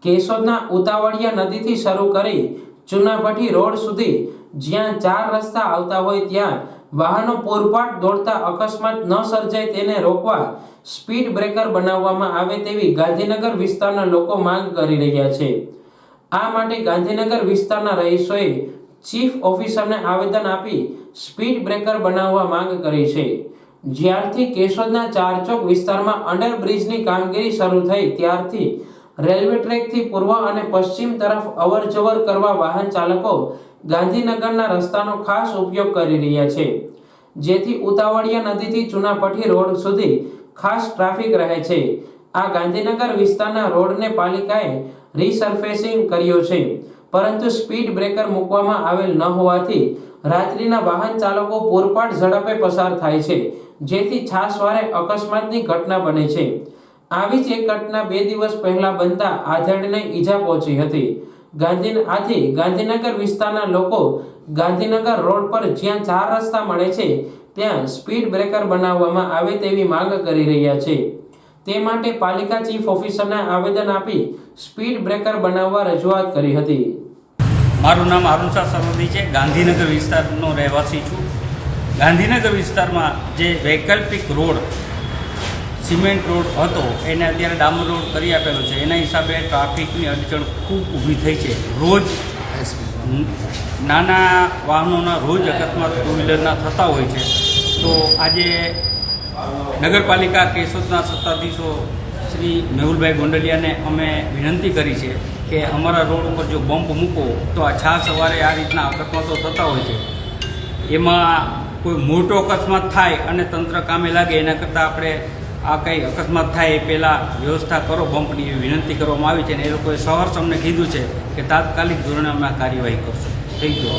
કેશોદના ઉતાવળિયા નદીથી શરૂ કરી ચુનાભઠ્ઠી રોડ સુધી જ્યાં 4 રસ્તા આવતા હોય ત્યાં વાહનો પૂરપાટ દોડતા અકસ્માત ન સર્જાય તેને રોકવા સ્પીડ બ્રેકર બનાવવામાં આવે તેવી ગાંધીનગર વિસ્તારના લોકો માંગ કરી રહ્યા છે। આ માટે ગાંધીનગર વિસ્તારના રહીશોએ ચીફ ઓફિસરને આવેદન આપી સ્પીડ બ્રેકર બનાવવા માંગ કરી છે। જ્યારથી કેશોદના ચારચોક વિસ્તારમાં અંડરબ્રિજની કામગીરી શરૂ થઈ ત્યારથી રેલવે ટ્રેકથી પૂર્વ અને પશ્ચિમ તરફ અવરજવર કરવા વાહન ચાલકો ગાંધીનગરના રસ્તાનો ખાસ ઉપયોગ કરી રહ્યા છે, જેથી ઉતાવળિયા નદીથી ચુનાભઠ્ઠી રોડ સુધી ખાસ ટ્રાફિક રહે છે। આ ગાંધીનગર વિસ્તારના રોડને પાલિકાએ રીસર્ફેસિંગ કર્યો છે, પરંતુ સ્પીડ બ્રેકર મૂકવામાં આવેલ ન હોવાથી રાત્રિના વાહન ચાલકો પૂરપાટ ઝડપે પસાર થાય છે, જેથી છાસવારે અકસ્માતની ઘટના બને છે। આવી જ એક ઘટના 2 દિવસ પહેલા બનતા આધેડને ઈજા પહોંચી હતી। આથી ગાંધીનગર વિસ્તારના લોકો ગાંધીનગર રોડ પર જ્યાં 4 રસ્તા મળે છે ત્યાં સ્પીડ બ્રેકર બનાવવામાં આવે તેવી માંગ કરી રહ્યા છે। તે માટે પાલિકા ચીફ ઓફિસરને આવેદન આપી સ્પીડ બ્રેકર બનાવવા રજૂઆત કરી હતી। મારું નામ અરુણ સરવદી છે, ગાંધીનગર વિસ્તારનો રહેવાસી છું। ગાંધીનગર વિસ્તારમાં જે વૈકલ્પિક રોડ સિમેન્ટ રોડ હતો એને અત્યારે ડામર રોડ કરી આપેલો છે। એના હિસાબે ટ્રાફિકની અડચણ ખૂબ ઊભી થઈ છે। રોજ નાના વાહનોના રોજ અકસ્માત ટુ વ્હીલરના થતા હોય છે। તો આજે નગરપાલિકા કેશોદના સત્તાધીશો શ્રી મેહુલભાઈ ગોંડલિયાને અમે વિનંતી કરી છે કે અમારા રોડ ઉપર જો બમ્પ મૂકો તો આ સવારે આ રીતના અકસ્માતો થતા હોય છે। એમાં કોઈ મોટો અકસ્માત થાય અને તંત્ર કામે લાગે એના કરતાં આપણે આ કંઈ અકસ્માત થાય એ પહેલાં વ્યવસ્થા કરો બમ્પની એવી વિનંતી કરવામાં આવી છે અને એ લોકોએ સહર્ષ અમને કીધું છે કે તાત્કાલિક ધોરણે અમે આ કાર્યવાહી કરશું। Thank you.